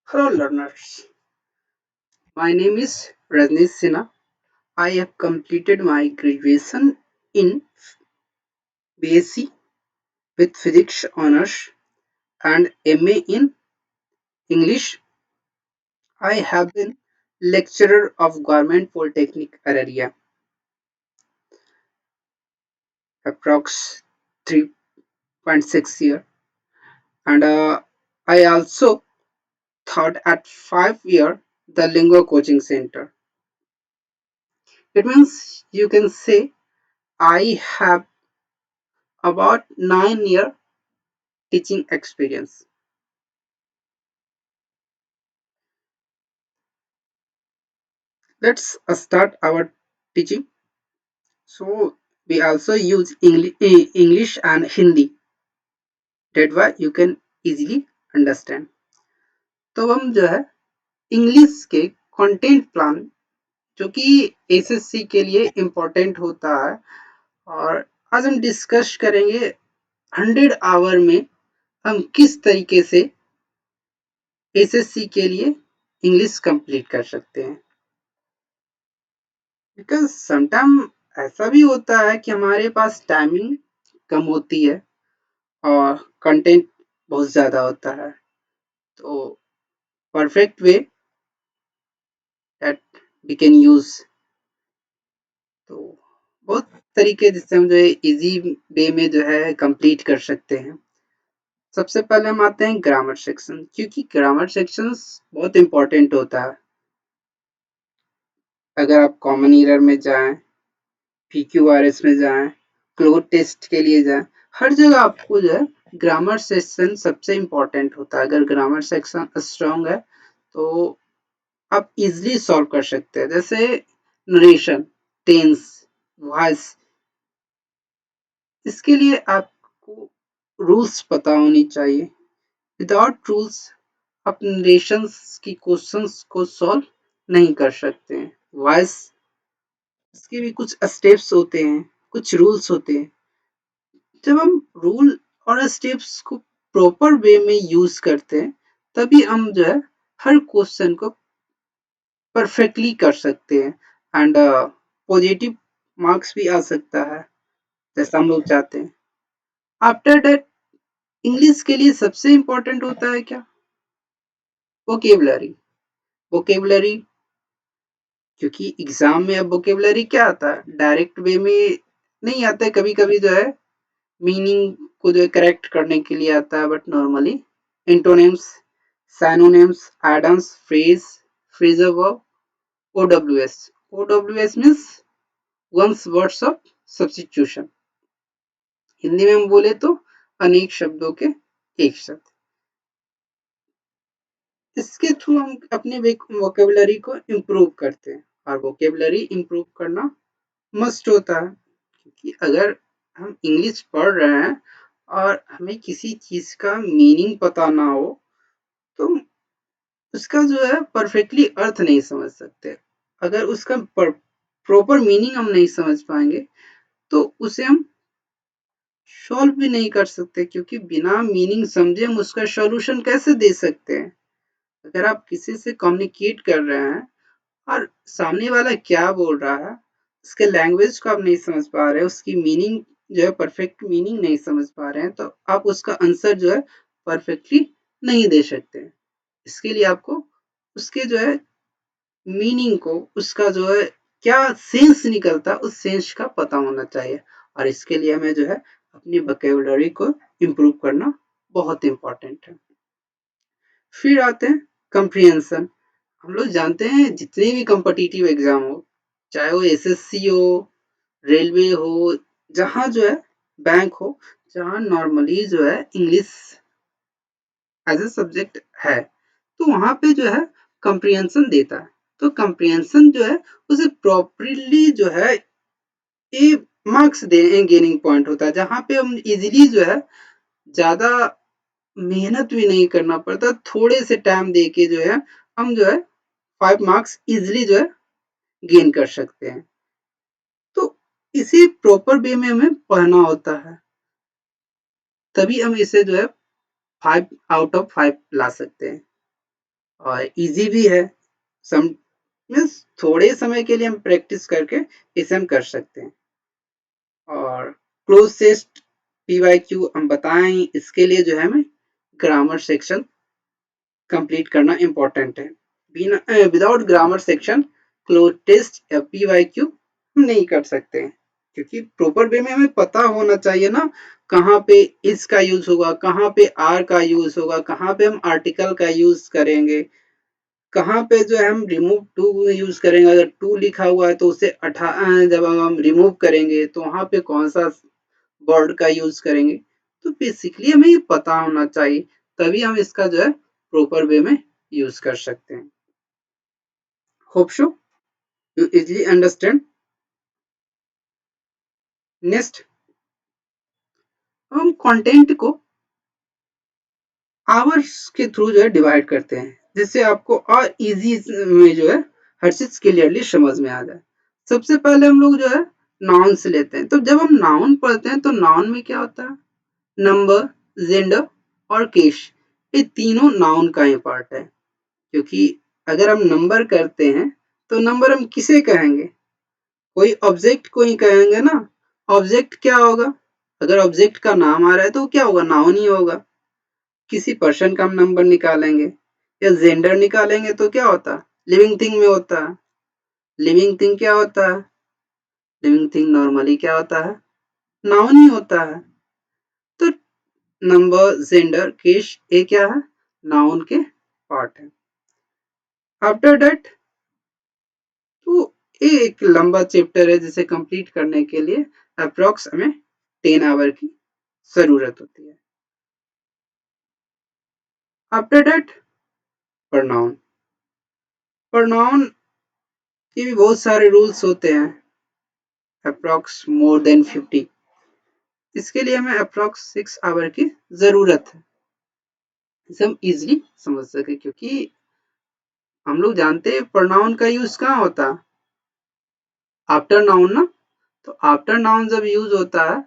Hello learners, my name is Rajneesh Sinha. I have completed my graduation in BSc with Physics Honours and MA in English. I have been lecturer of Government Polytechnic Araria approx 3.6 year and I also taught at 5 year the Lingo Coaching Center. It means you can say I have about 9 year teaching experience. Let's start our teaching. So we also use English and Hindi. That why you can easily understand. तो हम जो है English के content plan जो कि SSC के लिए important होता है और आज हम डिस्कस करेंगे 100 आवर में हम किस तरीके से एसएससी के लिए इंग्लिश कंप्लीट कर सकते हैं बिकॉज समटाइम ऐसा भी होता है कि हमारे पास टाइमिंग कम होती है और कंटेंट बहुत ज़्यादा होता है तो perfect way that we can use तो बहुत तरीके जिससे हम जो है इजी वे में जो है कंप्लीट कर सकते हैं सबसे पहले हम आते हैं ग्रामर सेक्शन क्योंकि ग्रामर सेक्शंस बहुत इंपॉर्टेंट होता है अगर आप कॉमन ईरर में जाएं पीक्यूआरएस में जाएं क्लोज टेस्ट के लिए जाएं हर जगह आपको जो है ग्रामर सेक्शन सबसे इम्पोर्टेंट होता है अगर ग्रामर सेक्शन स्ट्रांग है तो आप इजीली सॉल्व कर सकते हैं जैसे नरेशन टेंस वॉइस इसके लिए आपको रूल्स पता होनी चाहिए विदाउट रूल्स आप नरेशंस की क्वेश्चंस को सॉल्व नहीं कर सकते हैं वॉइस इसके भी कुछ स्टेप्स होते हैं कुछ रूल्स होते हैं जब हम रूल और स्टेप्स को प्रॉपर वे में यूज करते हैं तभी हम जो है हर क्वेश्चन को परफेक्टली कर सकते हैं एंड पॉजिटिव मार्क्स भी आ सकता है जैसा हम लोग चाहते हैं आफ्टर दैट इंग्लिश के लिए सबसे इम्पोर्टेंट होता है क्या वोकेबलरी वोकेबलरी क्योंकि एग्जाम में अब वोकेबलरी क्या आता है डायरेक्ट वे में नहीं आता है कभी कभी जो है मीनिंग को जो है करेक्ट करने के लिए आता है but normally antonyms synonyms add-ons phrasal verb OWS OWS means once words of substitution Hindi में हम बोले तो अनेक शब्दों के एक शब्द इसके थ्रू हम अपने वोकेबलरी को इम्प्रूव करते हैं और वोकेबलरी इम्प्रूव करना मस्ट होता है क्योंकि अगर हम इंग्लिश पढ़ रहे हैं और हमें किसी चीज का मीनिंग पता ना हो तो उसका जो है परफेक्टली अर्थ नहीं समझ सकते अगर उसका प्रॉपर मीनिंग हम नहीं समझ पाएंगे तो उसे हम सॉल्व भी नहीं कर सकते क्योंकि बिना मीनिंग समझे हम उसका सॉल्यूशन कैसे दे सकते हैं अगर आप किसी से कम्युनिकेट कर रहे हैं और सामने वाला क्या बोल रहा है उसके लैंग्वेज को आप नहीं समझ पा रहे उसकी मीनिंग जो है परफेक्ट मीनिंग नहीं समझ पा रहे हैं तो आप उसका आंसर जो है परफेक्टली नहीं दे सकते इसके लिए आपको उसके जो है मीनिंग को उसका जो है क्या सेंस निकलता है उस सेंस का पता होना चाहिए और इसके लिए हमें जो है अपनी वोकेबलरी को इम्प्रूव करना बहुत इम्पोर्टेंट है फिर आते हैं कंप्रिहेंशन हम लोग जानते हैं जितने भी कॉम्पिटिटिव एग्जाम हो चाहे वो एसएससी हो रेलवे हो जहाँ जो है बैंक हो जहाँ नॉर्मली जो है इंग्लिश एज ए सब्जेक्ट है तो वहाँ पे जो है कंप्रिहेंशन देता है तो कंप्रिहेंशन जो है उसे प्रॉपरली जो है ये मार्क्स दे गेनिंग पॉइंट होता है जहाँ पे हम इजीली जो है ज्यादा मेहनत भी नहीं करना पड़ता थोड़े से टाइम दे के जो है हम जो है 5 मार्क्स इजिली जो है गेन कर सकते हैं तो इसी प्रॉपर वे में हमें पढ़ना होता है तभी हम इसे जो है 5 आउट ऑफ 5 ला सकते हैं और इजी भी है। सम मीन्स थोड़े समय के लिए हम प्रैक्टिस करके इसे हम कर सकते हैं। और क्लोज टेस्ट पीवाईक्यू हम बताएं, इसके लिए जो है हमें ग्रामर सेक्शन कंप्लीट करना इम्पोर्टेंट है। बिना without grammar section cloze test या पीवाईक्यू हम नहीं कर सकते हैं, क्योंकि प्रॉपर वे में हमें पता होना चाहिए ना कहाँ पे इस का यूज होगा, कहाँ पे आर का यूज होगा, कहाँ पे हम आर्टिकल का यूज करेंगे, कहाँ पे जो है हम रिमूव टू यूज करेंगे। अगर टू लिखा हुआ है तो उसे जब हम रिमूव करेंगे तो वहां पे कौन सा वर्ड का यूज करेंगे। तो बेसिकली हमें ये पता होना चाहिए, तभी हम इसका जो है प्रॉपर वे में यूज कर सकते हैं। Hope so you easily understand. Next, हम कंटेंट को आवर्स के थ्रू जो है डिवाइड करते हैं, जिससे आपको और इजी में जो है हर चीज क्लियरली समझ में आ जाए। सबसे पहले हम लोग जो है नाउन से लेते हैं। तो जब हम नाउन पढ़ते हैं तो नाउन में क्या होता है, नंबर, जेंडर और केस, ये तीनों नाउन का ही पार्ट है। क्योंकि अगर हम नंबर करते हैं तो नंबर हम किसे कहेंगे, कोई ऑब्जेक्ट को ही कहेंगे ना। ऑब्जेक्ट क्या होगा, अगर ऑब्जेक्ट का नाम आ रहा है तो क्या होगा, नाउन ही होगा। किसी पर्सन का हम नंबर निकालेंगे या जेंडर निकालेंगे तो क्या होता है, लिविंग थिंग में होता है। लिविंग थिंग क्या होता है, लिविंग थिंग नॉर्मली क्या होता है, नाउन ही होता है। तो नंबर, जेंडर, केस, ये क्या है, नाउन के पार्ट है। आफ्टर दैट, तो ये एक लंबा चैप्टर है जिसे कंप्लीट करने के लिए अप्रोक्स हमें 10 आवर की जरूरत होती है। After that, pronoun. प्रोनाउन के भी बहुत सारे रूल्स होते हैं, अप्रोक्स मोर देन 50। इसके लिए हमें अप्रोक्स 6 आवर की जरूरत है, इसे हम इजिली समझ सके। क्योंकि हम लोग जानते हैं प्रोनाउन का यूज कहाँ होता है, आफ्टर नाउन ना। तो आफ्टर नाउन जब यूज होता है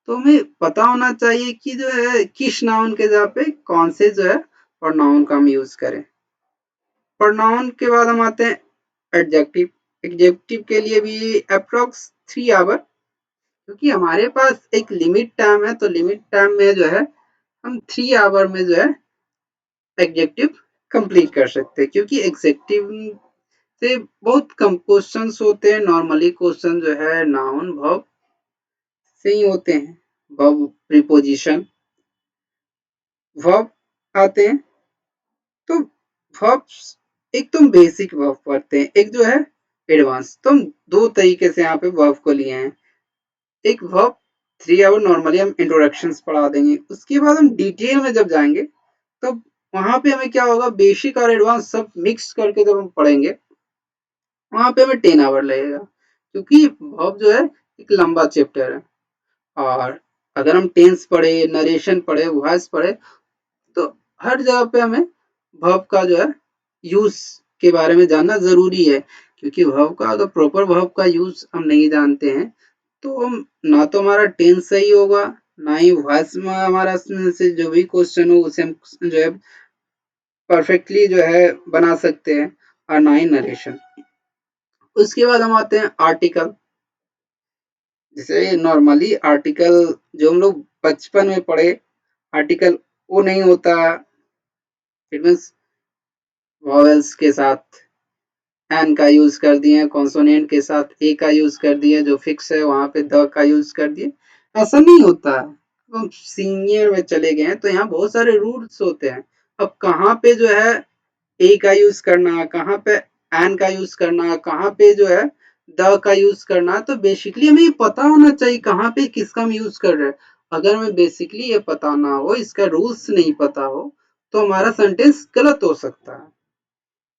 तो हमें पता होना चाहिए कि जो है किस नाउन के जगह पे कौन से जो है प्रोनाउन का हम यूज करें। प्रोनाउन के बाद हम आते हैं एडजेक्टिव। एडजेक्टिव के लिए भी अप्रोक्स 3 आवर, क्योंकि हमारे पास एक लिमिट टाइम है। तो लिमिट टाइम में जो है हम 3 आवर में जो है एडजेक्टिव कंप्लीट कर सकते हैं। क्योंकि एडजेक्टिव से बहुत कम क्वेश्चंस होते हैं, नॉर्मली क्वेश्चन जो है नाउन वर्ब से ही होते हैं। वर्ब, प्रीपोजिशन, वर्ब आते हैं। तो वर्ब्स, एक तो बेसिक वर्ब पढ़ते हैं, एक जो है एडवांस। तो हम दो तरीके से यहाँ पे वर्ब को लिए हैं। एक वर्ब 3 आवर नॉर्मली हम इंट्रोडक्शंस पढ़ा देंगे, उसके बाद हम डिटेल में जब जाएंगे तो वहां पे हमें क्या होगा, बेसिक और एडवांस सब मिक्स करके जब हम पढ़ेंगे वहां पे हमें 10 आवर लगेगा। क्योंकि वर्ब जो है एक लंबा चैप्टर है। और अगर हम टेंस पढ़े, नरेशन पढ़े, वॉइस पढ़े, तो हर जगह पे हमें वर्ब का जो है यूज के बारे में जानना जरूरी है। क्योंकि वर्ब का अगर प्रॉपर वर्ब का यूज हम नहीं जानते हैं तो हम ना तो हमारा टेंस सही होगा, ना ही वॉइस में हमारा से जो भी क्वेश्चन हो उसे हम जो है परफेक्टली जो है बना सकते हैं, और ना ही नरेशन। उसके बाद हम आते हैं आर्टिकल। जैसे नॉर्मली आर्टिकल जो हम लोग बचपन में पढ़े, आर्टिकल वो नहीं होता। इट मीन्स वॉवेल्स के साथ एन का यूज कर दिए, कॉन्सोनेंट के साथ ए का यूज कर दिए, जो फिक्स है वहां पे द का यूज कर दिए। ऐसा नहीं होता है। हम सीनियर में चले गए हैं तो यहाँ बहुत सारे रूल्स होते हैं। अब कहाँ पे जो है ए का यूज करना, कहाँ पे एन का यूज करना, कहाँ पे जो है द का यूज करना, तो बेसिकली हमें ये पता होना चाहिए कहाँ पे किसका हम यूज कर रहे हैं। अगर हमें बेसिकली ये पता ना हो, इसका रूल्स नहीं पता हो, तो हमारा सेंटेंस गलत हो सकता है।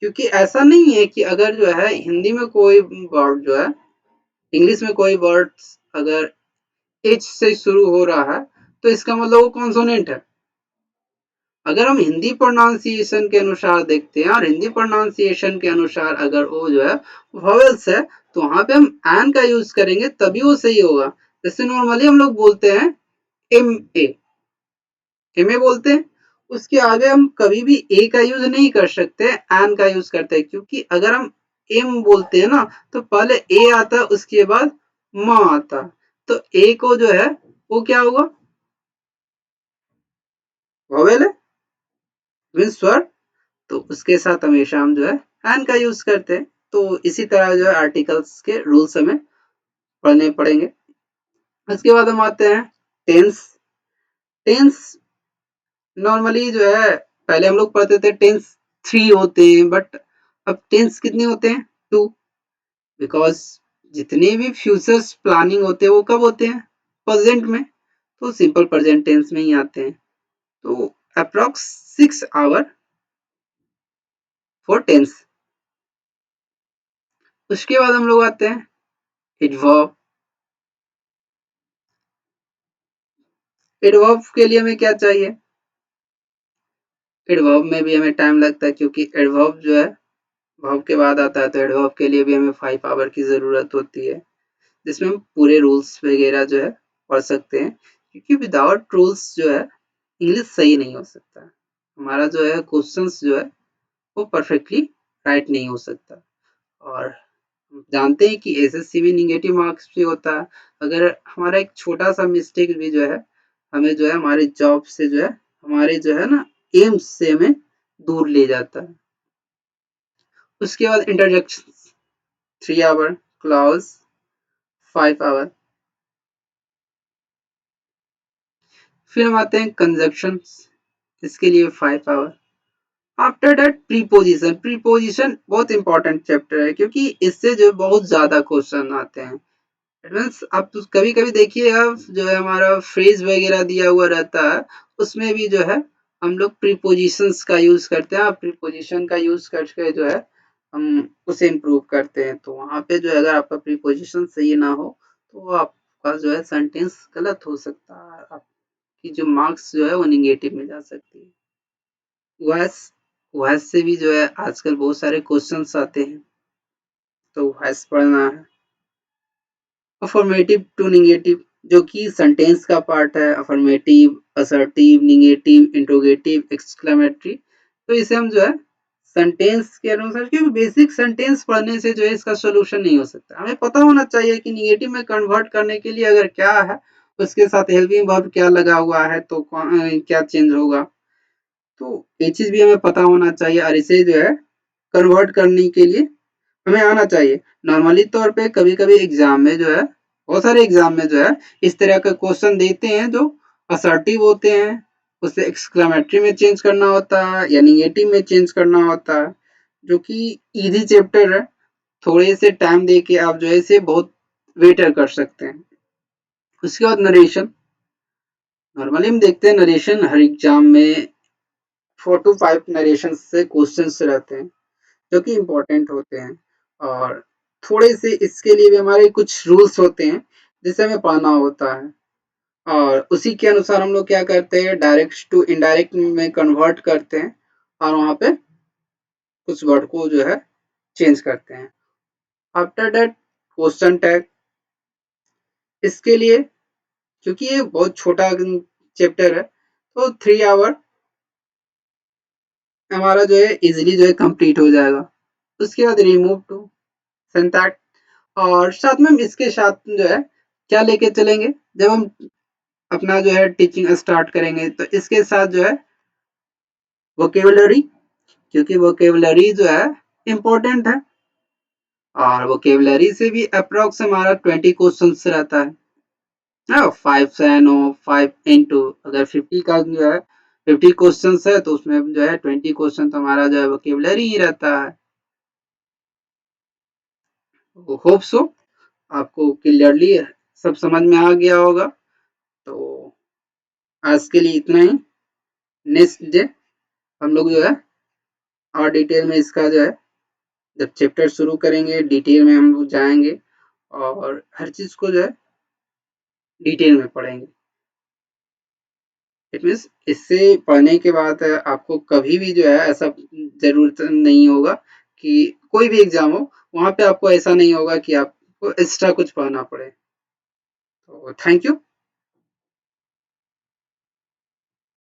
क्योंकि ऐसा नहीं है कि अगर जो है हिंदी में कोई वर्ड जो है, इंग्लिश में कोई वर्ड अगर एच से शुरू हो रहा है तो इसका मतलब वो कॉन्सोनेंट है। अगर हम हिंदी प्रोनाउंसिएशन के अनुसार देखते हैं और हिंदी प्रोनाउंसिएशन के अनुसार अगर वो जो है वॉवेल्स है, तो वहां पे हम एन का यूज करेंगे तभी वो सही होगा। जैसे नॉर्मली हम लोग बोलते हैं एम ए, एम ए बोलते हैं, उसके आगे हम कभी भी ए का यूज नहीं कर सकते, एन का यूज करते हैं, क्योंकि अगर हम एम बोलते हैं ना तो पहले ए आता है उसके बाद माँ आता है, तो ए को जो है वो क्या होगा, वोवेल है, मीन्स स्वर, तो उसके साथ हमेशा हम जो है एन का यूज करते हैं। तो इसी तरह जो है आर्टिकल्स के रूल्स हमें पढ़ने पड़ेंगे। उसके बाद हम आते हैं टेंस। टेंस नॉर्मली जो है पहले हम लोग पढ़ते थे टेंस 3 होते हैं, बट अब टेंस कितने होते हैं, 2, बिकॉज जितने भी फ्यूचर्स प्लानिंग होते हैं वो कब होते हैं, प्रेजेंट में, तो सिंपल प्रेजेंट टेंस में ही आते हैं। तो अप्रॉक्स 6 आवर फॉर टेंस। उसके बाद हम लोग आते हैं एडवर्ब। एडवर्ब के लिए हमें क्या चाहिए, एडवर्ब में भी हमें टाइम लगता है, क्योंकि एडवर्ब जो है वर्ब के बाद आता है, तो एडवर्ब के लिए भी हमें 5 आवर की जरूरत होती है, जिसमें हम पूरे रूल्स वगैरह जो है पढ़ सकते हैं, क्योंकि विदाउट रूल्स जो है इंग्लिश सही नहीं हो सकता, हमारा जो है क्वेश्चंस जो है वो परफेक्टली राइट नहीं हो सकता। और जानते हैं कि एसएससी में निगेटिव मार्क्स भी होता है, अगर हमारा एक छोटा सा मिस्टेक भी जो है हमें जो है हमारे जॉब से जो है हमारे जो है ना एम्स से हमें दूर ले जाता है। उसके बाद इंटरजेक्शन 3 आवर, क्लॉज 5 आवर। फिर हम आते हैं कंजक्शन, इसके लिए 5 hour. After that preposition. Preposition बहुत इंपॉर्टेंट चैप्टर है, क्योंकि इससे जो बहुत ज्यादा क्वेश्चन आते हैं। इट मीन्स आप कभी कभी देखिएगा जो है हमारा फ्रेज वगैरह दिया हुआ रहता है, उसमें भी जो है हम लोग प्रीपोजिशंस का यूज करते हैं, प्रीपोजिशन का यूज करके जो है हम उसे इम्प्रूव करते हैं। तो वहां पे जो है अगर आपका प्रीपोजिशन सही ना हो तो आपका जो है सेंटेंस गलत हो सकता है, आपकी जो मार्क्स जो है वो निगेटिव में जा सकती है। वॉइस, वॉइस से भी जो है आजकल बहुत सारे क्वेश्चंस आते हैं, तो वॉइस पढ़ना है। अफर्मेटिव टू निगेटिव, जो कि सेंटेंस का पार्ट है, affirmative, assertive, negative, interrogative, exclamatory. तो इसे हम जो है सेंटेंस के अनुसार, क्योंकि बेसिक सेंटेंस पढ़ने से जो है इसका सोल्यूशन नहीं हो सकता, हमें पता होना चाहिए कि निगेटिव में कन्वर्ट करने के लिए अगर क्या है, उसके साथ हेल्पिंग वर्ब क्या लगा हुआ है, तो क्या चेंज होगा, तो ये चीज भी हमें पता होना चाहिए, और इसे जो है कन्वर्ट करने के लिए हमें आना चाहिए। नॉर्मली तौर पे कभी-कभी एग्जाम में जो है, बहुत सारे एग्जाम में जो है इस तरह का क्वेश्चन देते हैं जो असर्टिव होते हैं, उसे एक्सक्लेमेटरी में चेंज करना होता है या निगेटिव में चेंज करना होता है, जो कि इजी चैप्टर है, थोड़े से टाइम दे के आप जो है इसे बहुत बेटर कर सकते हैं। उसके बाद नरेशन। नॉर्मली हम देखते हैं नरेशन हर एग्जाम में 4 to 5 नरेशन से क्वेश्चंस रहते हैं, जो कि इम्पोर्टेंट होते हैं, और थोड़े से इसके लिए भी हमारे कुछ रूल्स होते हैं जिसे हमें पाना होता है, और उसी के अनुसार हम लोग क्या करते हैं, डायरेक्ट टू इनडायरेक्ट में कन्वर्ट करते हैं, और वहां पे कुछ वर्ड को जो है चेंज करते हैं। आफ्टर दैट क्वेश्चन टैग, इसके लिए क्योंकि ये बहुत छोटा चैप्टर है, तो 3 आवर हमारा जो है इजिली जो है कंप्लीट हो जाएगा। उसके बाद रिमूव टू सिंटैक्स, और साथ में हम इसके साथ जो है क्या लेके चलेंगे, जब हम अपना जो है टीचिंग स्टार्ट करेंगे तो इसके साथ जो है वोकेबलरी, क्योंकि वोकेबलरी जो है इम्पोर्टेंट है, और वोकेबलरी से भी अप्रोक्स हमारा 20 क्वेश्चन रहता है, 5 से नो 5 इंटू, अगर 50 का जो है 50 क्वेश्चन है तो उसमें जो है 20 क्वेश्चन तो हमारा जो है वोकेबलरी ही रहता है। होप सो आपको क्लियरली सब समझ में आ गया होगा। तो आज के लिए इतना ही, नेक्स्ट डे हम लोग जो है और डिटेल में इसका जो है जब चैप्टर शुरू करेंगे डिटेल में हम लोग जाएंगे, और हर चीज को जो है डिटेल में पढ़ेंगे। इट मीन्स इससे पढ़ने के बाद आपको कभी भी जो है ऐसा जरूरत नहीं होगा कि कोई भी एग्जाम हो वहां पे आपको ऐसा नहीं होगा कि आपको एक्स्ट्रा कुछ पढ़ना पड़े। तो थैंक यू।